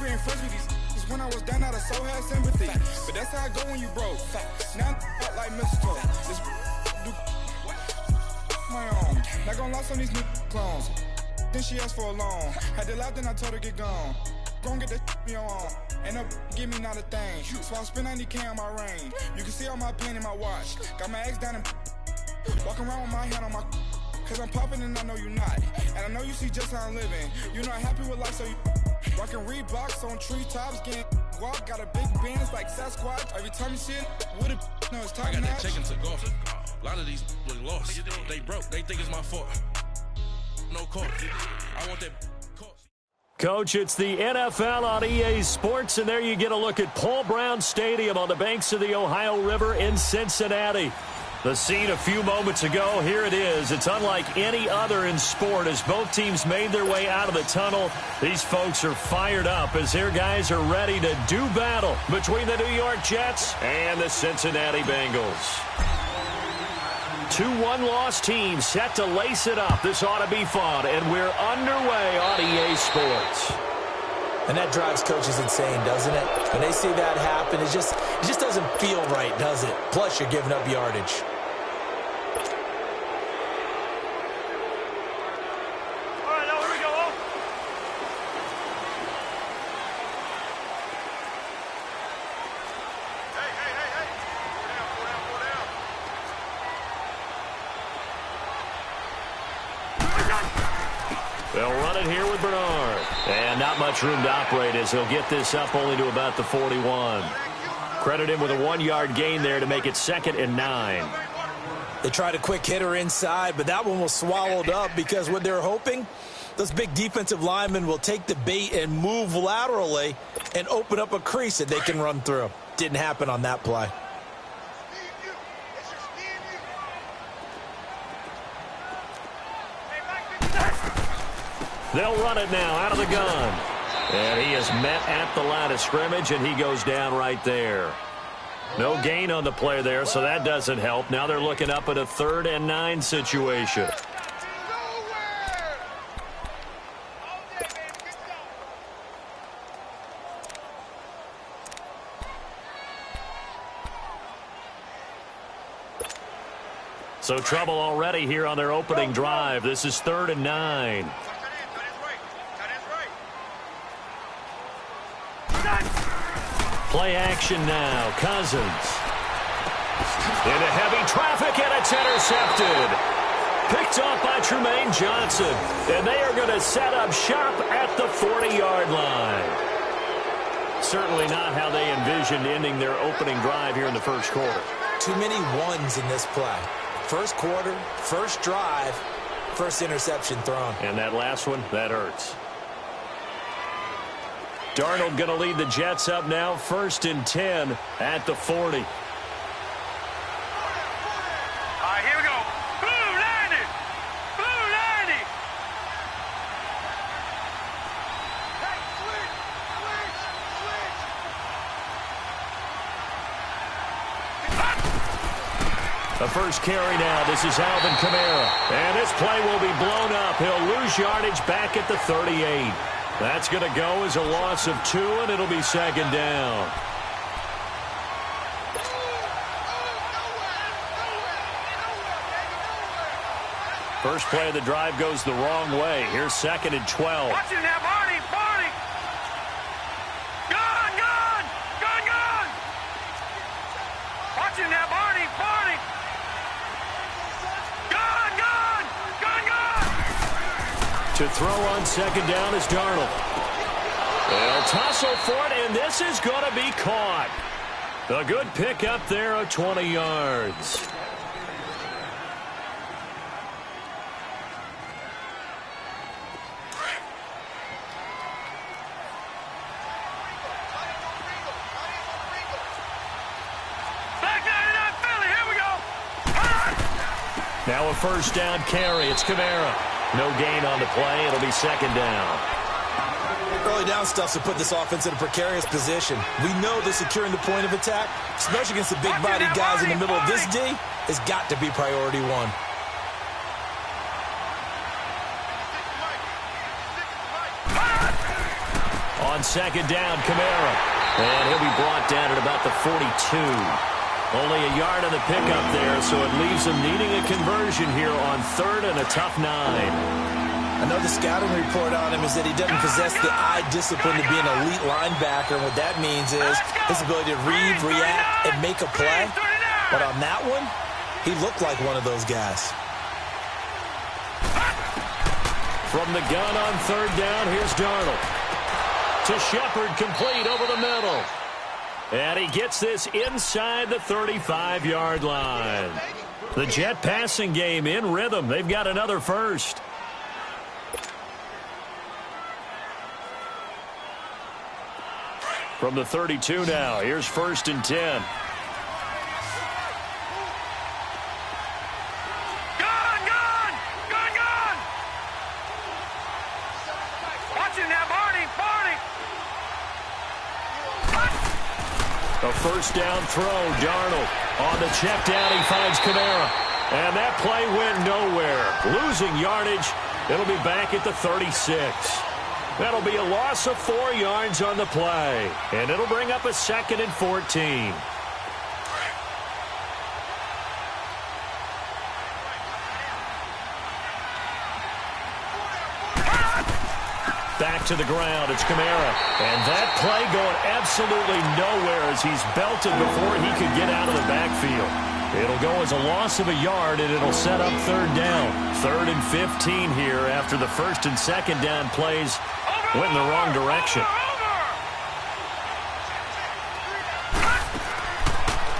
Davery94's with these when I was down out, I so had sympathy. But that's how I go when you broke. Now I'm like mistletoe. This do my own. Not gonna lie on these new clones. Then she asked for a loan. Had to laugh, then I told her get gone. Gon' get that me on. Ain't no give me not a thing. So I spend 90K on my range. You can see all my pain in my watch. Got my ex down and walking around with my hand on my. Cause I'm popping and I know you not. And I know you see just how I'm living. You're not happy with life, so you rockin' Reeboks on treetops, getting guap. Got a big band, it's like Sasquatch. Every time you see it, with it, no, it's time. I got that chicken to golf. A lot of these was lost. They broke. They think it's my fault. No court. I want that court. Coach, it's the NFL on EA Sports, and there you get a look at Paul Brown Stadium on the banks of the Ohio River in Cincinnati. The scene a few moments ago, here it is. It's unlike any other in sport as both teams made their way out of the tunnel. These folks are fired up as their guys are ready to do battle between the New York Jets and the Cincinnati Bengals. Two one-loss teams set to lace it up. This ought to be fun, and we're underway on EA Sports. And that drives coaches insane, doesn't it? When they see that happen, it just doesn't feel right, does it? Plus, you're giving up yardage. All right, now here we go. Hey. Go down. They'll run it here with Bernard. And not much room to operate as he'll get this up only to about the 41. Credit him with a 1-yard gain there to make it 2nd and 9. They tried a quick hitter inside, but that one was swallowed up because what they're hoping, those big defensive linemen will take the bait and move laterally and open up a crease that they can run through. Didn't happen on that play. They'll run it now out of the gun. And he is met at the line of scrimmage, and he goes down right there. No gain on the play there, so that doesn't help. Now they're looking up at a 3rd and 9 situation. So trouble already here on their opening drive. This is 3rd and 9. Play action now. Cousins. Into heavy traffic, and it's intercepted. Picked off by Tremaine Johnson. And they are going to set up shop at the 40-yard line. Certainly not how they envisioned ending their opening drive here in the first quarter. Too many ones in this play. First quarter, first drive, first interception thrown. And that last one, that hurts. Darnold going to lead the Jets up now, 1st and 10 at the 40. All right, here we go. Blue 90. Blue 90. Hey, switch. The first carry now. This is Alvin Kamara. And this play will be blown up. He'll lose yardage back at the 38. That's going to go as a loss of 2, and it'll be 2nd down. First play of the drive goes the wrong way. Here's 2nd and 12. Watch it now, Barney. Gone. Watch it now, Barney. Gone. To throw on 2nd down is Darnold. They'll tussle for it, and this is going to be caught. A good pick up there of 20 yards. Now a first down carry. It's Kamara. No gain on the play. It'll be 2nd down. Early down stuff to put this offense in a precarious position. We know that securing the point of attack, especially against the big-body guys in the middle of this D, has got to be priority 1. On on second down, Kamara. And he'll be brought down at about the 42. Only a yard on the pickup there, so it leaves him needing a conversion here on third and a tough 9. I know the scouting report on him is that he doesn't possess the eye discipline to be an elite linebacker. And what that means is his ability to read, react, and make a play. But on that one, he looked like one of those guys. From the gun on third down, here's Darnold. To Shepard, complete over the middle. And he gets this inside the 35-yard line. The Jet passing game in rhythm. They've got another first. From the 32 now, here's 1st and 10. Gone! Watch him now, Barney! A first down throw, Darnold. On the check down, he finds Kamara. And that play went nowhere. Losing yardage. It'll be back at the 36. That'll be a loss of 4 yards on the play. And it'll bring up a 2nd and 14. Back to the ground, it's Kamara. And that play going absolutely nowhere as he's belted before he could get out of the backfield. It'll go as a loss of a yard, and it'll set up third down. 3rd and 15 here after the 1st and 2nd down plays went in the wrong direction.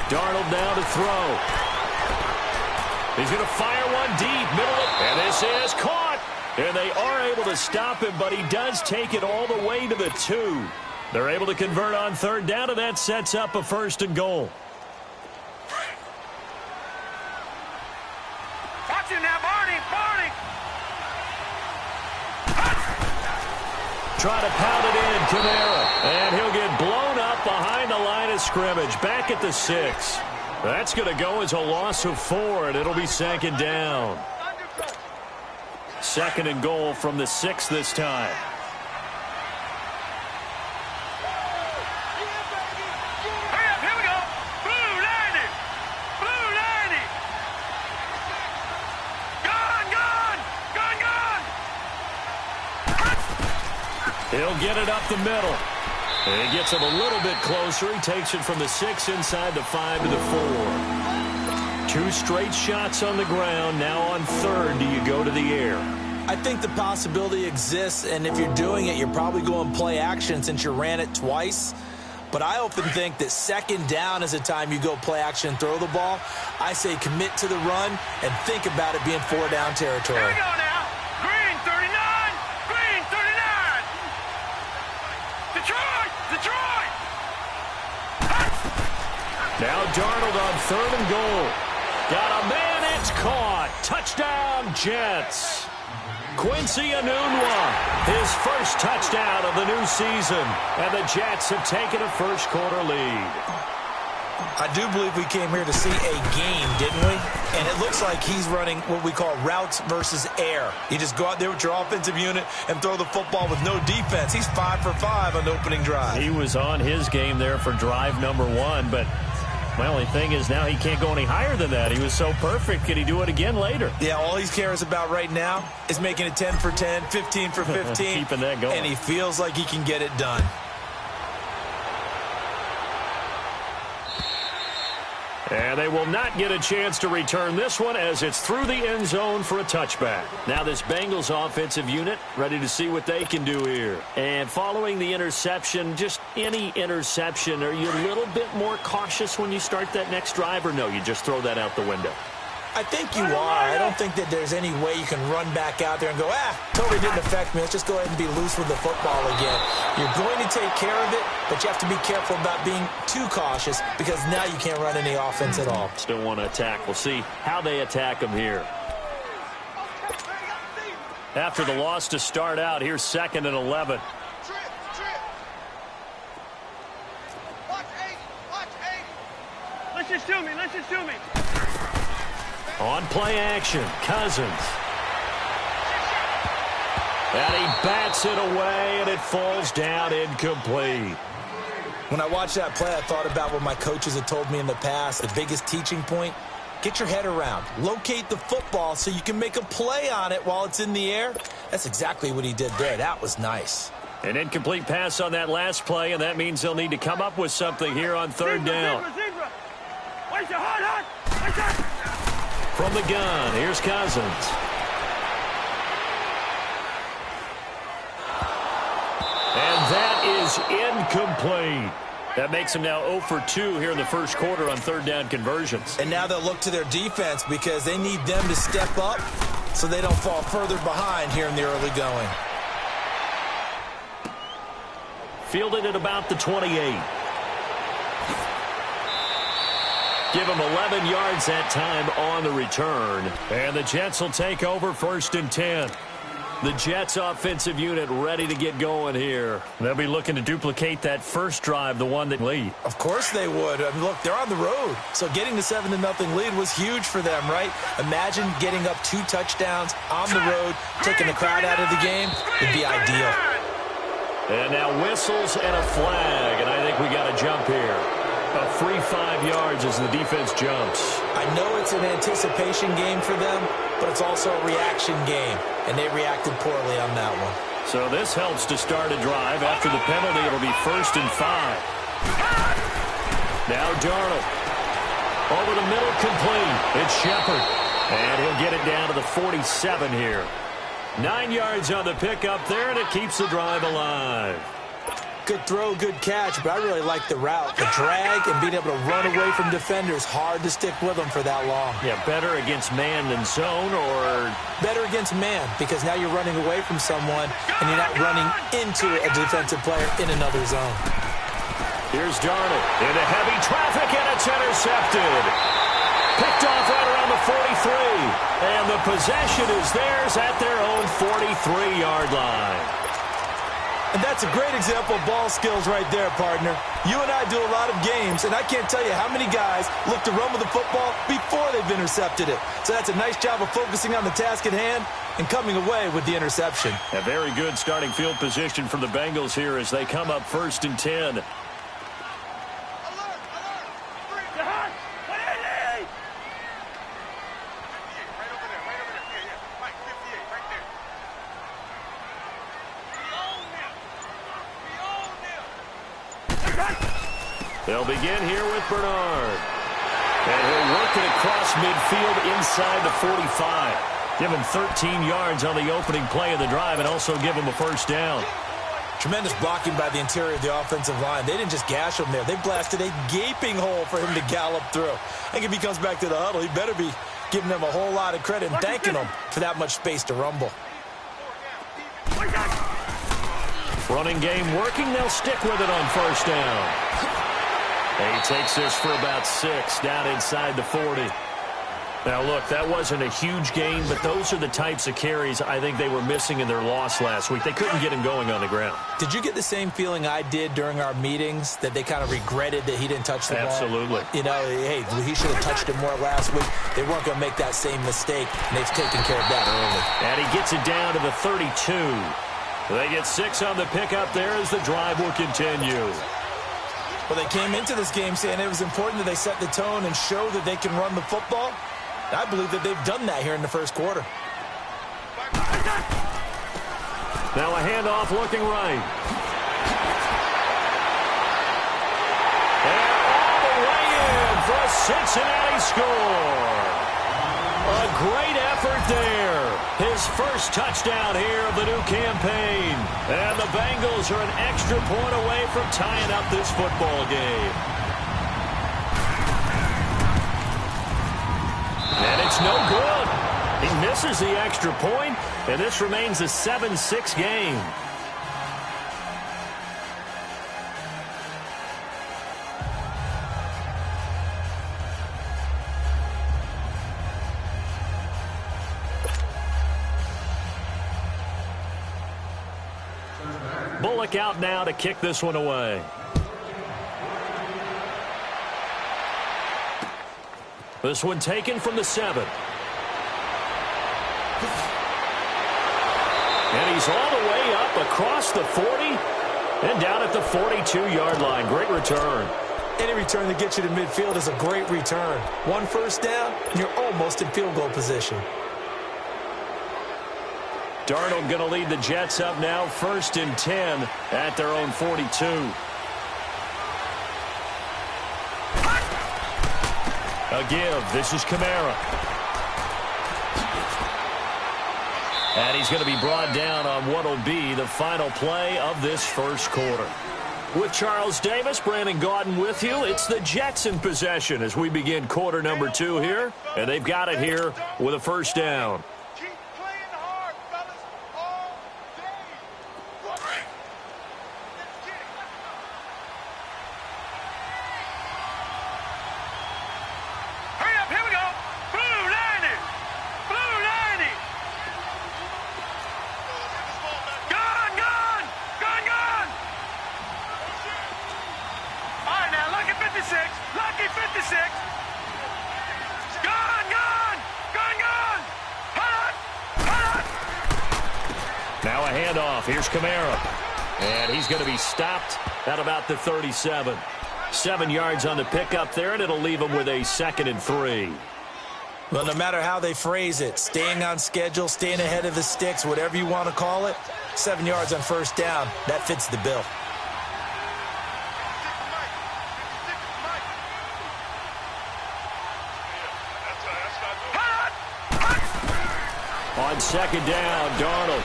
Darnold now to throw. He's going to fire one deep, middle, and this is caught. And they are able to stop him, but he does take it all the way to the 2. They're able to convert on third down, and that sets up a 1st and goal. Watch him now, Barney! Try to pound it in, Kamara. And he'll get blown up behind the line of scrimmage, back at the 6. That's going to go as a loss of 4, and it'll be 2nd down. 2nd and goal from the 6 this time. Here we go! Blue 90! Gone! He'll get it up the middle. And he gets him a little bit closer. He takes it from the 6 inside the 5 to the 4. 2 straight shots on the ground. Now on third, do you go to the air? I think the possibility exists, and if you're doing it, you're probably going play action since you ran it twice. But I often think that 2nd down is a time you go play action and throw the ball. I say commit to the run and think about it being 4-down territory. Here we go now. Green 39! Green 39! Detroit! Now Darnold on 3rd and goal. Got a man, it's caught. Touchdown, Jets. Quincy Enunwa, his first touchdown of the new season. And the Jets have taken a first-quarter lead. I do believe we came here to see a game, didn't we? And it looks like he's running what we call routes versus air. You just go out there with your offensive unit and throw the football with no defense. He's 5 for 5 on the opening drive. He was on his game there for drive number 1, but my only thing is now he can't go any higher than that. He was so perfect. Can he do it again later? Yeah, all he cares about right now is making it 10 for 10, 15 for 15. Keeping that going. And he feels like he can get it done. And they will not get a chance to return this one as it's through the end zone for a touchback. Now this Bengals offensive unit ready to see what they can do here. And following the interception, just any interception, are you a little bit more cautious when you start that next drive, or no, you just throw that out the window? I think you are. I don't think that there's any way you can run back out there and go, totally didn't affect me. Let's just go ahead and be loose with the football again. You're going to take care of it, but you have to be careful about being too cautious because now you can't run any offense at all. Still want to attack. We'll see how they attack them here. After the loss to start out, here's 2nd and 11. Listen to me. On play action, Cousins. And he bats it away, and it falls down incomplete. When I watched that play, I thought about what my coaches had told me in the past. The biggest teaching point, get your head around. Locate the football so you can make a play on it while it's in the air. That's exactly what he did there. That was nice. An incomplete pass on that last play, and that means they'll need to come up with something here on third down. From the gun, here's Cousins. And that is incomplete. That makes them now 0 for 2 here in the first quarter on third down conversions. And now they'll look to their defense because they need them to step up so they don't fall further behind here in the early going. Fielded at about the 28. Give him 11 yards that time on the return. And the Jets will take over 1st and 10. The Jets offensive unit ready to get going here. They'll be looking to duplicate that first drive, the one that lead. Of course they would. I mean, look, they're on the road. So getting the 7-0 lead was huge for them, right? Imagine getting up 2 touchdowns on the road, taking the crowd out of the game. It'd be ideal. And now whistles and a flag, and I think we got a jump here. A free 5 yards as the defense jumps. I know it's an anticipation game for them, but it's also a reaction game, and they reacted poorly on that one. So this helps to start a drive. After the penalty, it'll be 1st and 5. Now Darnold. Over the middle, complete. It's Shepard. And he'll get it down to the 47 here. 9 yards on the pickup there, and it keeps the drive alive. Good throw, good catch, but I really like the route. The drag and being able to run away from defenders, hard to stick with them for that long. Yeah, better against man than zone, or? Better against man, because now you're running away from someone, and you're not running into a defensive player in another zone. Here's Darnold into heavy traffic, and it's intercepted. Picked off right around the 43, and the possession is theirs at their own 43-yard line. And that's a great example of ball skills right there, partner. You and I do a lot of games, and I can't tell you how many guys look to run with the football before they've intercepted it. So that's a nice job of focusing on the task at hand and coming away with the interception. A very good starting field position for the Bengals here as they come up 1st and 10. They'll begin here with Bernard. And he'll work it across midfield inside the 45. Give him 13 yards on the opening play of the drive and also give him a 1st down. Tremendous blocking by the interior of the offensive line. They didn't just gash him there. They blasted a gaping hole for him to gallop through. I think if he comes back to the huddle, he better be giving them a whole lot of credit and thanking them for that much space to rumble. Running game working. They'll stick with it on 1st down. And he takes this for about 6 down inside the 40. Now, look, that wasn't a huge gain, but those are the types of carries I think they were missing in their loss last week. They couldn't get him going on the ground. Did you get the same feeling I did during our meetings, that they kind of regretted that he didn't touch the ball? Absolutely. You know, hey, he should have touched it more last week. They weren't going to make that same mistake, and they've taken care of that early. And he gets it down to the 32. They get 6 on the pickup there as the drive will continue. Well, they came into this game saying it was important that they set the tone and show that they can run the football. I believe that they've done that here in the first quarter. Now a handoff looking right. And all the way in for a Cincinnati score. A great effort there. His first touchdown here of the new campaign. And the Bengals are an extra point away from tying up this football game. And it's no good. He misses the extra point, and this remains a 7-6 game. Bullock out now to kick this one away. This one taken from the 7. And he's all the way up across the 40 and down at the 42-yard line. Great return. Any return that gets you to midfield is a great return. 1 first down, and you're almost in field goal position. Darnold going to lead the Jets up now, 1st and 10 at their own 42. A give. This is Kamara. And he's going to be brought down on what will be the final play of this first quarter. With Charles Davis, Brandon Gaudin with you. It's the Jets in possession as we begin quarter number 2 here. And they've got it here with a first down. Now a handoff. Here's Kamara. And he's going to be stopped at about the 37. 7 yards on the pickup there, and it'll leave him with a 2nd and 3. Well, no matter how they phrase it, staying on schedule, staying ahead of the sticks, whatever you want to call it, 7 yards on first down, that fits the bill. On 2nd down, Darnold.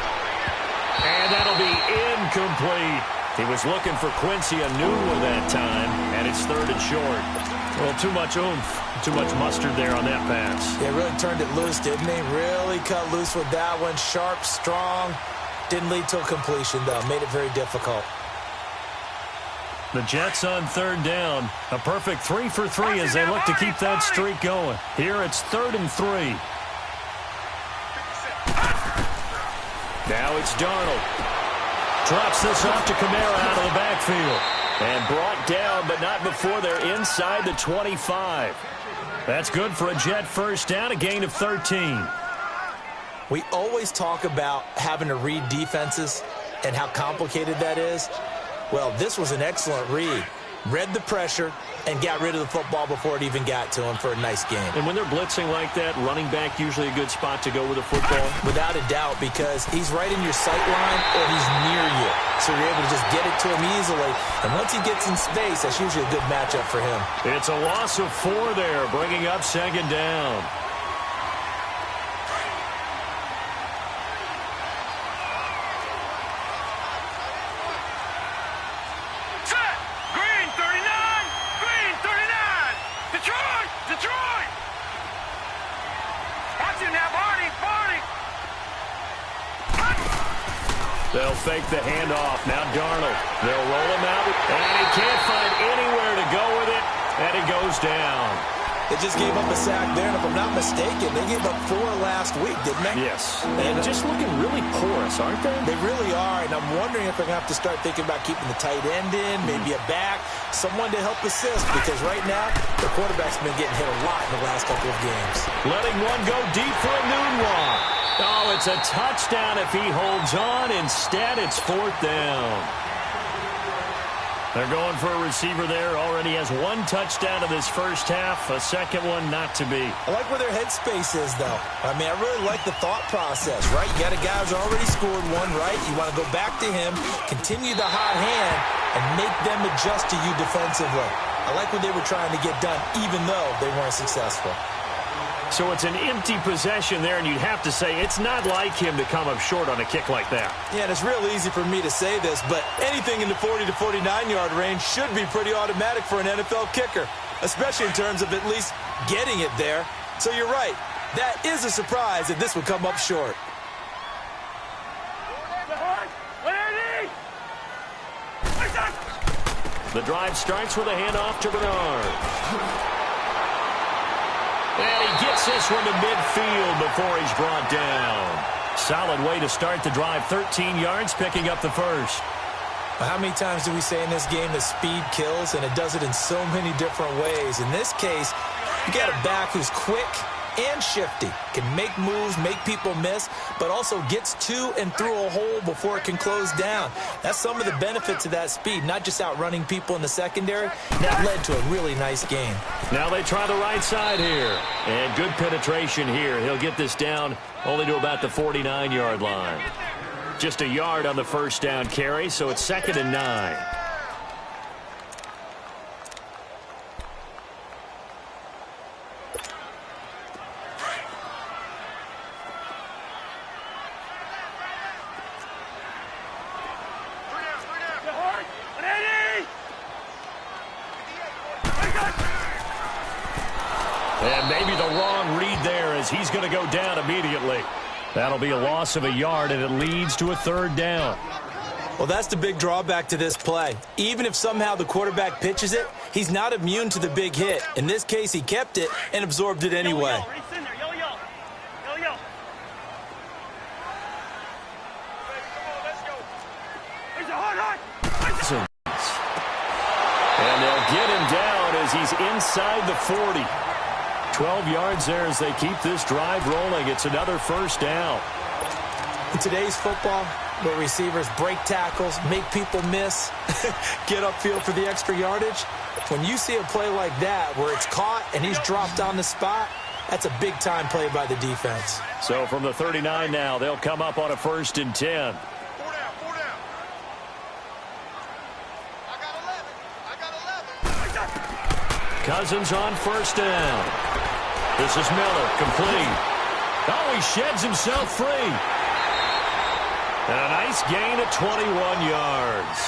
And that'll be incomplete. He was looking for Quincy Enunwa that time, and it's 3rd and short. Well, too much oomph, too much mustard there on that pass. Yeah, really turned it loose, didn't he? Really cut loose with that one. Sharp, strong. Didn't lead to a completion, though. Made it very difficult. The Jets on 3rd down. A perfect 3 for 3 as they look to keep that streak going. Here it's 3rd and 3. Now it's Darnold. Drops this off to Kamara out of the backfield. And brought down, but not before they're inside the 25. That's good for a Jet first down, a gain of 13. We always talk about having to read defenses and how complicated that is. Well, this was an excellent read. Read the pressure and got rid of the football before it even got to him for a nice game. And when they're blitzing like that, running back usually a good spot to go with the football? Without a doubt, because he's right in your sight line or he's near you. So you're able to just get it to him easily. And once he gets in space, that's usually a good matchup for him. It's a loss of 4 there, bringing up 2nd down. They'll fake the handoff. Now Darnold. They'll roll him out. And he can't find anywhere to go with it. And he goes down. They just gave up a sack there, and if I'm not mistaken, they gave up 4 last week, didn't they? Yes. And just looking really porous, aren't they? They really are, and I'm wondering if they're going to have to start thinking about keeping the tight end in, maybe a back, someone to help assist, because right now, the quarterback's been getting hit a lot in the last couple of games. Letting one go deep for Enunwa. Oh, it's a touchdown if he holds on. Instead, it's 4th down. They're going for a receiver there. Already has 1 touchdown in this first half. A second one not to be. I like where their headspace is, though. I mean, I really like the thought process, right? You got a guy who's already scored 1, right? You want to go back to him, continue the hot hand, and make them adjust to you defensively. I like what they were trying to get done, even though they weren't successful. So it's an empty possession there, and you'd have to say it's not like him to come up short on a kick like that. Yeah, and it's real easy for me to say this, but anything in the 40 to 49-yard range should be pretty automatic for an NFL kicker, especially in terms of at least getting it there. So you're right. That is a surprise that this would come up short. The drive starts with a handoff to Bernard. And he gets this one to midfield before he's brought down. Solid way to start the drive. 13 yards, picking up the first. How many times do we say in this game that speed kills, and it does it in so many different ways? In this case, you got a back who's quick, and shifty. Can make moves, make people miss, but also gets to and through a hole before it can close down. That's some of the benefits of that speed, not just outrunning people in the secondary. That led to a really nice game. Now they try the right side here. And good penetration here. He'll get this down only to about the 49-yard line. Just a yard on the first down carry, so it's 2nd and 9. And maybe the wrong read there as he's going to go down immediately. That'll be a loss of a yard, and it leads to a 3rd down. Well, that's the big drawback to this play. Even if somehow the quarterback pitches it, he's not immune to the big hit. In this case, he kept it and absorbed it anyway. And they'll get him down as he's inside the 40. 12 yards there as they keep this drive rolling. It's another 1st down. In today's football, where receivers break tackles, make people miss, get upfield for the extra yardage, when you see a play like that where it's caught and he's dropped on the spot, that's a big-time play by the defense. So from the 39 now, they'll come up on a 1st and 10. Cousins on 1st down. This is Miller, complete. Oh, he sheds himself free. And a nice gain of 21 yards.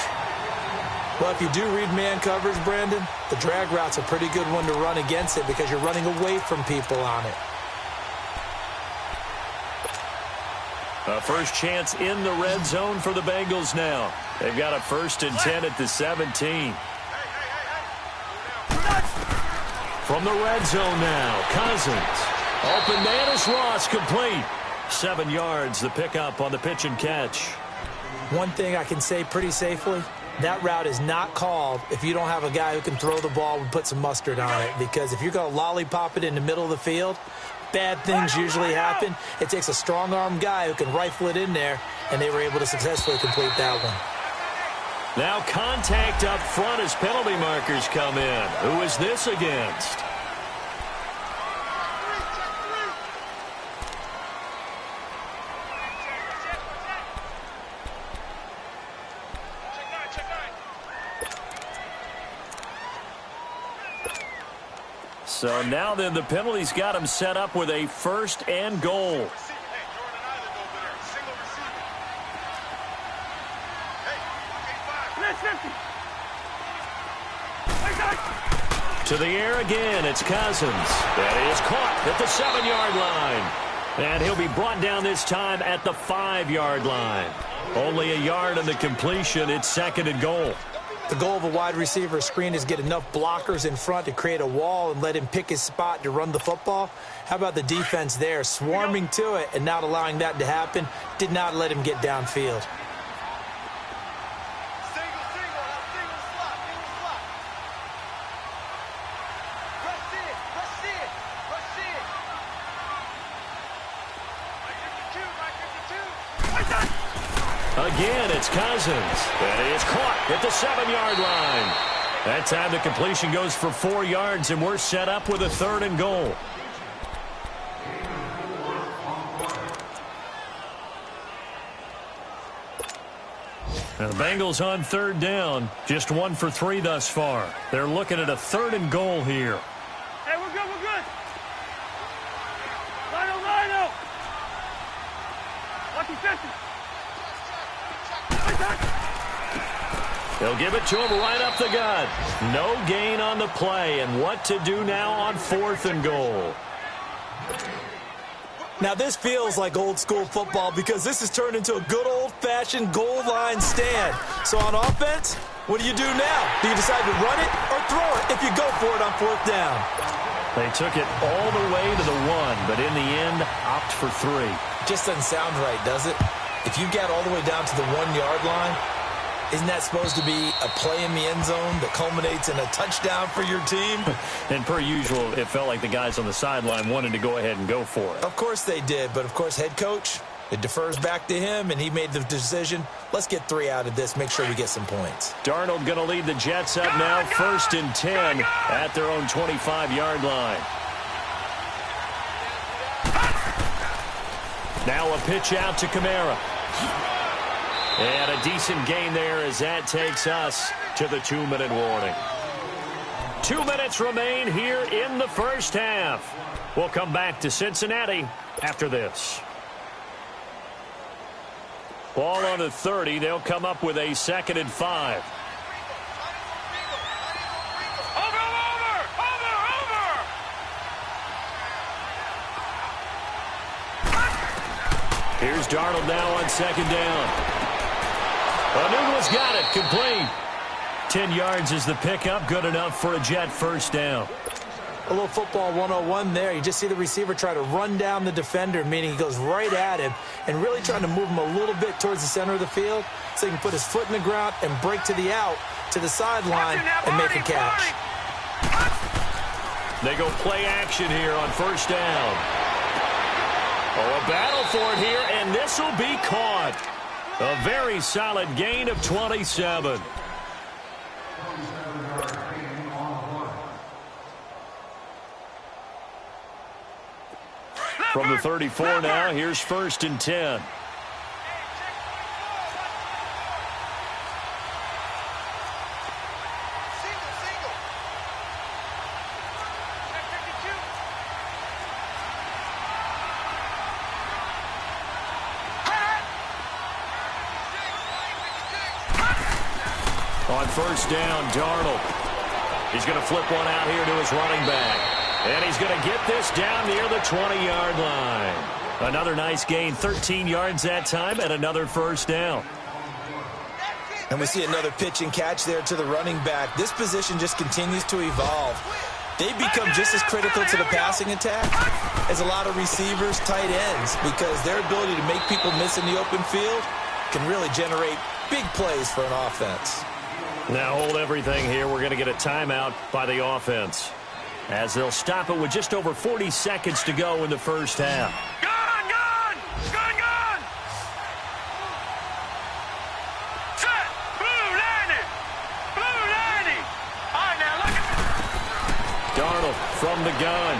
Well, if you do read man coverage, Brandon, the drag route's a pretty good one to run against it because you're running away from people on it. A first chance in the red zone for the Bengals now. They've got a 1st and 10 at the 17. From the red zone now, Cousins. Open man is Ross, complete. 7 yards, the pickup on the pitch and catch. One thing I can say pretty safely, that route is not called if you don't have a guy who can throw the ball and put some mustard on it. Because if you're going to lollipop it in the middle of the field, bad things usually happen. It takes a strong-arm guy who can rifle it in there, and they were able to successfully complete that one. Now contact up front as penalty markers come in. Who is this against? So now then the penalty's got him set up with a 1st and goal. To the air again, it's Cousins. That is caught at the 7-yard line. And he'll be brought down this time at the 5-yard line. Only a yard on the completion. It's 2nd and goal. The goal of a wide receiver screen is get enough blockers in front to create a wall and let him pick his spot to run the football. How about the defense there, swarming to it and not allowing that to happen? Did not let him get downfield. Again, it's Cousins. And he is caught at the 7-yard line. That time the completion goes for 4 yards, and we're set up with a 3rd and goal. Now the Bengals on 3rd down. Just 1 for 3 thus far. They're looking at a 3rd and goal here. Hey, we're good, we're good. Lino. Lucky 50. They'll give it to him right up the gut. No gain on the play, and what to do now on 4th and goal. Now this feels like old school football because this has turned into a good old-fashioned goal line stand. So on offense, what do you do now? Do you decide to run it or throw it if you go for it on 4th down? They took it all the way to the 1, but in the end, opt for 3. Just doesn't sound right, does it? If you get all the way down to the 1-yard line, Isn't that supposed to be a play in the end zone that culminates in a touchdown for your team? And per usual, it felt like the guys on the sideline wanted to go ahead and go for it. Of course they did, but of course head coach, it defers back to him, and he made the decision. Let's get 3 out of this, make sure we get some points. Darnold going to lead the Jets up now, 1st and 10 at their own 25-yard line. Now a pitch out to Kamara. And a decent gain there as that takes us to the 2-minute warning. 2 minutes remain here in the first half. We'll come back to Cincinnati after this. Ball on the 30. They'll come up with a 2nd and 5. Here's Darnold now on 2nd down. Anugla's got it. Complete. 10 yards is the pickup. Good enough for a Jet first down. A little football 101 there. You just see the receiver try to run down the defender, meaning he goes right at him and really trying to move him a little bit towards the center of the field so he can put his foot in the ground and break to the out, to the sideline, and make a catch. They go play action here on first down. Oh, a battle for it here, and this will be caught. A very solid gain of 27. From the 34 now, here's 1st and 10. On first down, Darnold. He's going to flip one out here to his running back. And he's going to get this down near the 20-yard line. Another nice gain, 13 yards that time, and another first down. And we see another pitch and catch there to the running back. This position just continues to evolve. They become just as critical to the passing attack as a lot of receivers, tight ends, because their ability to make people miss in the open field can really generate big plays for an offense. Now hold everything here. We're going to get a timeout by the offense, as they'll stop it with just over 40 seconds to go in the first half. Gun! Set! Blue landing! All right, now look at Darnold from the gun.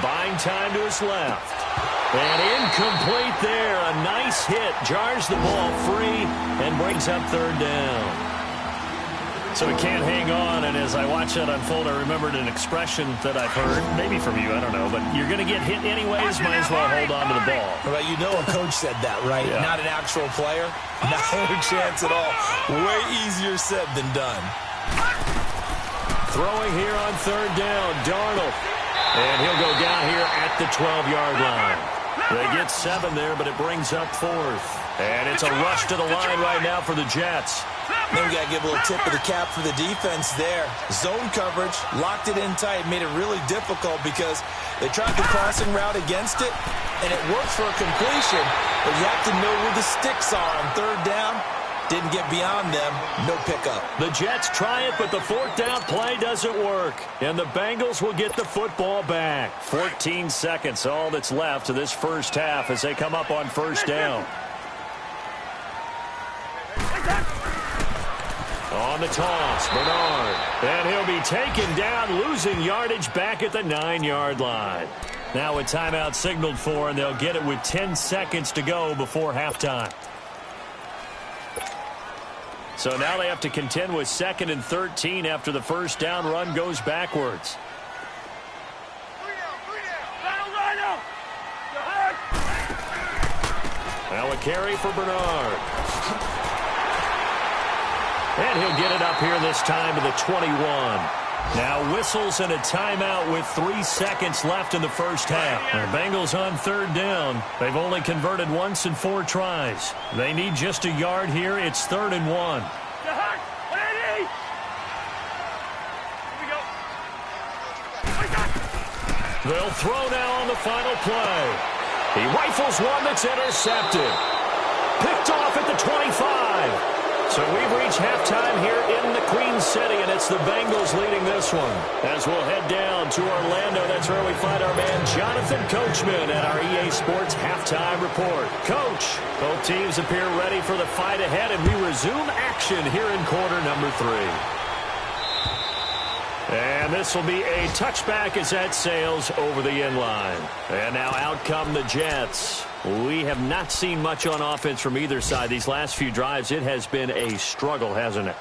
Buying time to his left. And incomplete there. A nice hit. Jars the ball free and brings up 3rd down. So he can't hang on, and as I watch that unfold, I remembered an expression that I've heard, maybe from you, I don't know, but you're going to get hit anyways, might as well hold on to the ball. Well, you know a coach said that, right? Yeah. Not an actual player. Not a chance at all. Way easier said than done. Throwing here on 3rd down, Darnold. And he'll go down here at the 12-yard line. They get 7 there, but it brings up 4th. And it's a rush to the line right now for the Jets. Then we got to give a little tip of the cap for the defense there. Zone coverage, locked it in tight, made it really difficult because they tried the crossing route against it, and it worked for a completion, but you have to know where the sticks are on 3rd down. Didn't get beyond them, no pickup. The Jets try it, but the 4th down play doesn't work. And the Bengals will get the football back. 14 seconds, all that's left of this first half as they come up on first down. On the toss, Bernard. And he'll be taken down, losing yardage back at the 9-yard line. Now a timeout signaled for, and they'll get it with 10 seconds to go before halftime. So now they have to contend with 2nd and 13 after the first down run goes backwards. Now a carry for Bernard. And he'll get it up here this time to the 21. Now whistles and a timeout with 3 seconds left in the first half. The Bengals on 3rd down. They've only converted once in 4 tries. They need just a yard here. It's 3rd and 1. They'll throw now on the final play. He rifles one that's intercepted. Picked off at the 25. So we've reached halftime here in the Queen City, and it's the Bengals leading this one. As we'll head down to Orlando, that's where we find our man Jonathan Coachman at our EA Sports Halftime Report. Coach, both teams appear ready for the fight ahead, and we resume action here in quarter number 3. And this will be a touchback as that sails over the end line. And now out come the Jets. We have not seen much on offense from either side. These last few drives, it has been a struggle, hasn't it?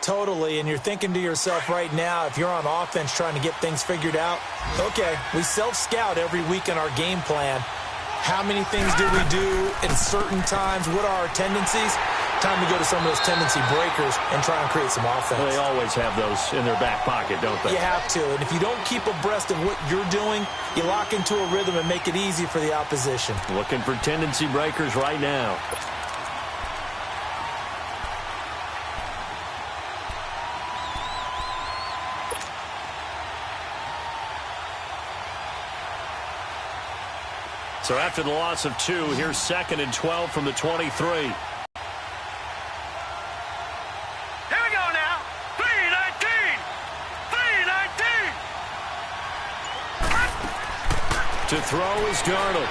Totally, and you're thinking to yourself right now, if you're on offense trying to get things figured out, okay, we self-scout every week in our game plan. How many things do we do in certain times? What are our tendencies? Time to go to some of those tendency breakers and try and create some offense. Well, they always have those in their back pocket, don't they? You have to, and if you don't keep abreast of what you're doing, you lock into a rhythm and make it easy for the opposition. Looking for tendency breakers right now. So after the loss of 2, here's 2nd and 12 from the 23. Here we go now. 3-19. 3-19. To throw is Darnold.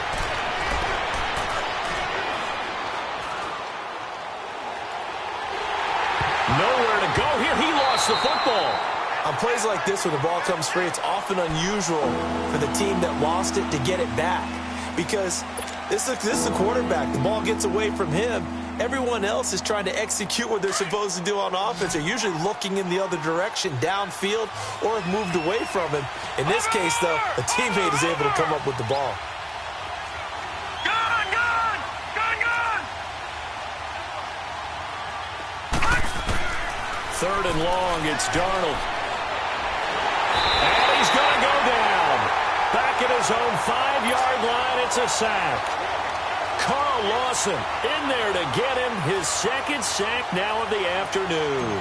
Nowhere to go here. He lost the football. On plays like this, when the ball comes free, it's often unusual for the team that lost it to get it back. Because this is the quarterback. The ball gets away from him. Everyone else is trying to execute what they're supposed to do on offense. They're usually looking in the other direction, downfield, or have moved away from him. In this case, though, a teammate is able to come up with the ball. Gone, gone, gone, gone. 3rd and long, it's Darnold. And he's going to go down. Back at his own 5-yard line, it's a sack. Carl Lawson in there to get him his 2nd sack now of the afternoon.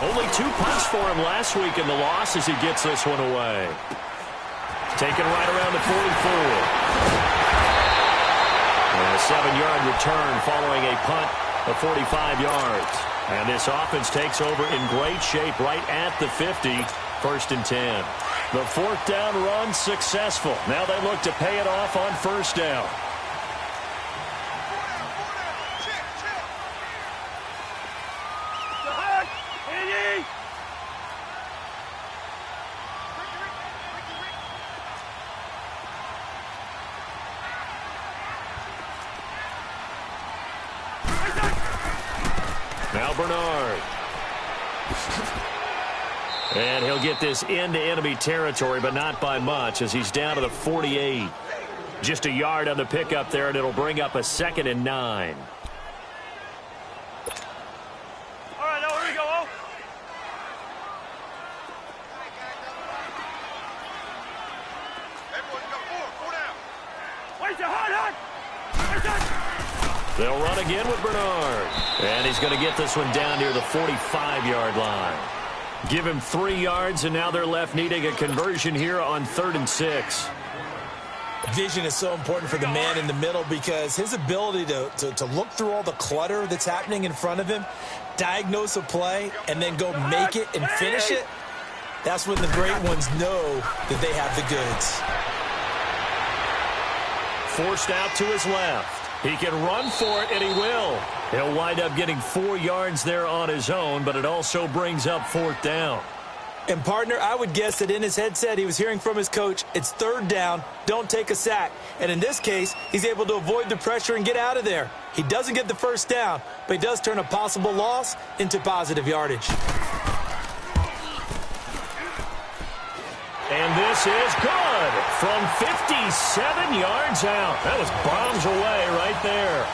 Only 2 punts for him last week in the loss as he gets this one away. Taken right around the 44. And a 7-yard return following a punt of 45 yards. And this offense takes over in great shape right at the 50, 1st and 10. The 4th down run successful. Now they look to pay it off on 1st down. Now Bernard. And he'll get this into enemy territory, but not by much as he's down to the 48. Just a yard on the pickup there, and it'll bring up a 2nd and 9. All right, now here we go. Four down. Wait, hot. They'll run again with Bernard. And he's going to get this one down near the 45-yard line. Give him 3 yards, and now they're left needing a conversion here on 3rd and 6. Vision is so important for the man in the middle because his ability to look through all the clutter that's happening in front of him, diagnose a play, and then go make it and finish it, that's when the great ones know that they have the goods. Forced out to his left. He can run for it, and he will. He'll wind up getting 4 yards there on his own, but it also brings up 4th down. And, partner, I would guess that in his headset he was hearing from his coach, it's 3rd down, don't take a sack. And in this case, he's able to avoid the pressure and get out of there. He doesn't get the 1st down, but he does turn a possible loss into positive yardage. And this is good from 57 yards out. That was bombs away right there.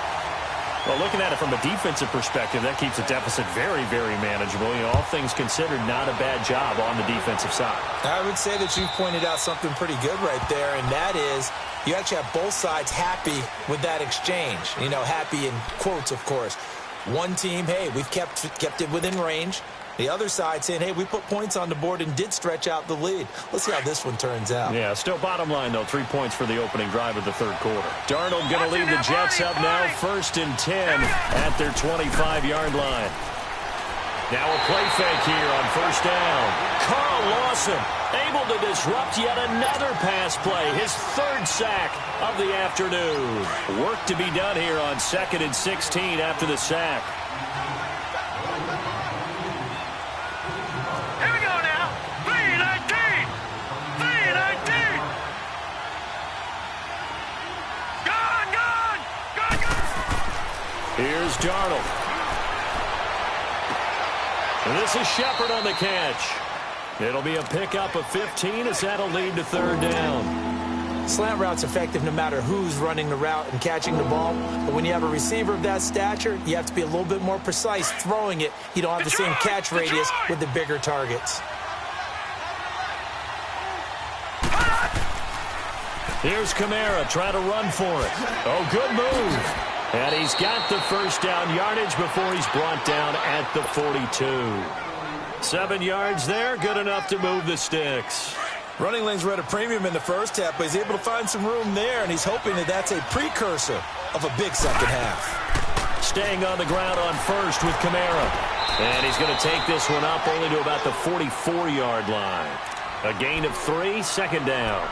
Well, looking at it from a defensive perspective, that keeps the deficit very, very manageable. You know, all things considered, not a bad job on the defensive side. I would say that you've pointed out something pretty good right there, and that is you actually have both sides happy with that exchange. You know, happy in quotes, of course. One team, hey, we've kept it within range. The other side saying, hey, we put points on the board and did stretch out the lead. Let's see how this one turns out. Yeah, still bottom line, though, 3 points for the opening drive of the third quarter. Darnold going to lead the Jets up now, 1st and 10 at their 25-yard line. Now a play fake here on 1st down. Carl Lawson able to disrupt yet another pass play. His 3rd sack of the afternoon. Work to be done here on 2nd and 16 after the sack. Here we go now. 3-19. 3-19. Gone. Here's Darnold. And this is Shepard on the catch. It'll be a pickup of 15 as that'll lead to 3rd down. Slant route's effective no matter who's running the route and catching the ball. But when you have a receiver of that stature, you have to be a little bit more precise throwing it. You don't have the same catch radius with the bigger targets. Here's Kamara trying to run for it. Oh, good move. And he's got the 1st down yardage before he's brought down at the 42. 7 yards there, good enough to move the sticks. Running lanes were at a premium in the first half, but he's able to find some room there, and he's hoping that that's a precursor of a big second half. Staying on the ground on 1st with Kamara. And he's going to take this one up only to about the 44-yard line. A gain of 3, 2nd down.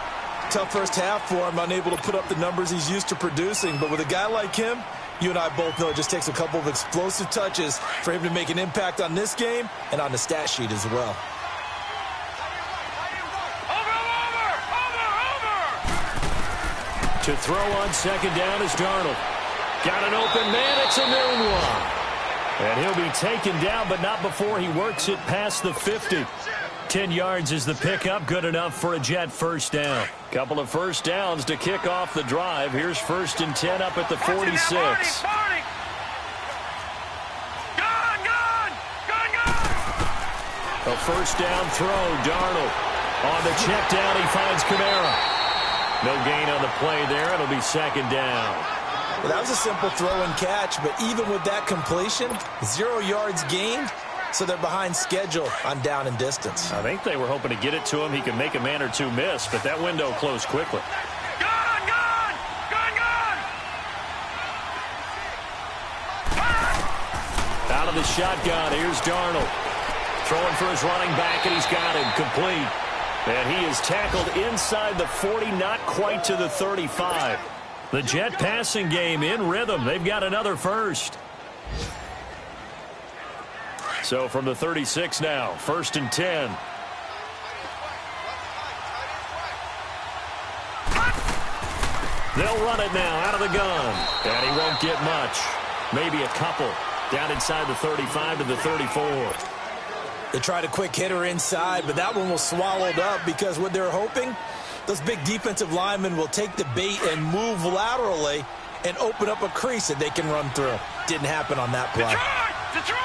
Tough first half for him, unable to put up the numbers he's used to producing. But with a guy like him, you and I both know it just takes a couple of explosive touches for him to make an impact on this game and on the stat sheet as well. To throw on 2nd down is Darnold. Got an open man, it's a noon one. And he'll be taken down, but not before he works it past the 50. 10 yards is the pickup, good enough for a Jet 1st down. Couple of 1st downs to kick off the drive. Here's 1st and 10 up at the 46. A 1st down throw, Darnold. On the check down, he finds Kamara. No gain on the play there. It'll be 2nd down. Well, that was a simple throw and catch, but even with that completion, 0 yards gained. So they're behind schedule on down and distance. I think they were hoping to get it to him. He could make a man or two miss, but that window closed quickly. Out of the shotgun, here's Darnold. Throwing for his running back, and he's got him complete. And he is tackled inside the 40, not quite to the 35. The Jet passing game in rhythm. They've got another 1st. So from the 36 now, 1st and 10. They'll run it now out of the gun. And he won't get much. Maybe a couple. Down inside the 35 to the 34. They tried a quick hitter inside, but that one was swallowed up because what they're hoping, those big defensive linemen will take the bait and move laterally and open up a crease that they can run through. Didn't happen on that play. Detroit!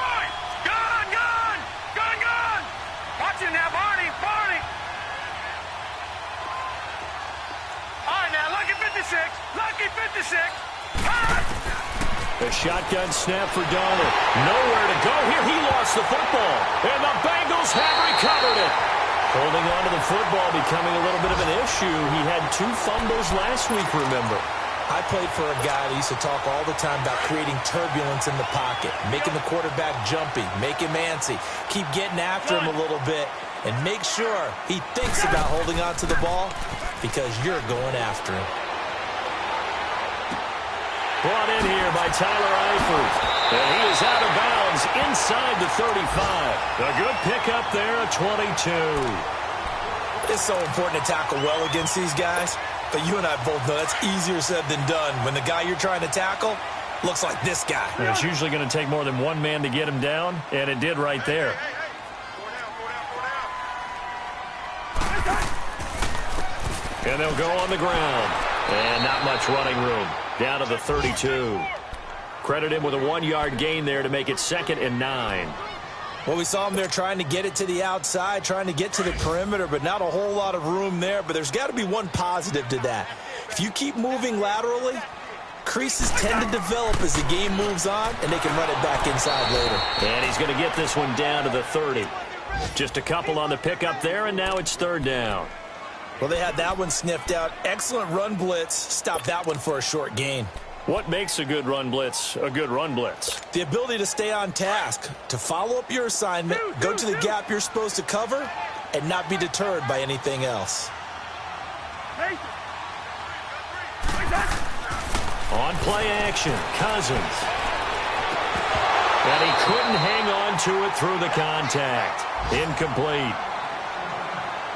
Watch it now, Barney! All right, now, lucky 56! A shotgun snap for Darnold. Nowhere to go here. He lost the football. And the Bengals have recovered it. Holding on to the football becoming a little bit of an issue. He had 2 fumbles last week, remember. I played for a guy that used to talk all the time about creating turbulence in the pocket, making the quarterback jumpy, make him antsy, keep getting after him a little bit, and make sure he thinks about holding on to the ball because you're going after him. Brought in here by Tyler Eifert. And he is out of bounds inside the 35. A good pickup there, a 22. It's so important to tackle well against these guys. But you and I both know that's easier said than done when the guy you're trying to tackle looks like this guy. And it's usually going to take more than one man to get him down, and it did right there. And they'll go on the ground. And not much running room. Down to the 32. Credit him with a 1-yard gain there to make it 2nd and 9. Well, we saw him there trying to get it to the outside, trying to get to the perimeter, but not a whole lot of room there. But there's got to be one positive to that. If you keep moving laterally, creases tend to develop as the game moves on, and they can run it back inside later. And he's going to get this one down to the 30. Just a couple on the pickup there, and now it's third down. Well, they had that one sniffed out. Excellent run blitz. Stop that one for a short gain. What makes a good run blitz a good run blitz? The ability to stay on task, to follow up your assignment, go to the gap you're supposed to cover, and not be deterred by anything else. On play action, Cousins. And he couldn't hang on to it through the contact. Incomplete.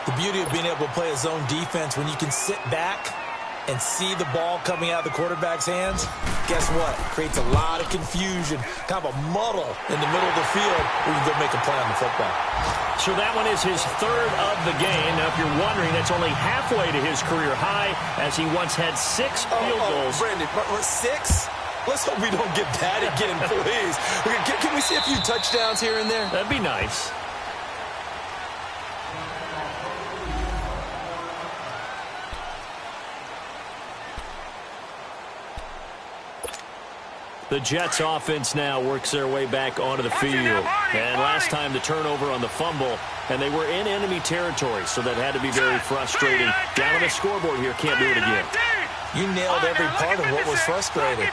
The beauty of being able to play a zone defense when you can sit back and see the ball coming out of the quarterback's hands, guess what? Creates a lot of confusion, kind of a muddle in the middle of the field where you can go make a play on the football. So that one is his third of the game. Now, if you're wondering, that's only halfway to his career high, as he once had 6 field goals. Brandon, 6? Let's hope we don't get that again, please. Can we see a few touchdowns here and there? That'd be nice. The Jets offense now works their way back onto the field. And last time the turnover on the fumble, and they were in enemy territory, so that had to be very frustrating. Down on the scoreboard here, can't do it again. You nailed every part of what was frustrating.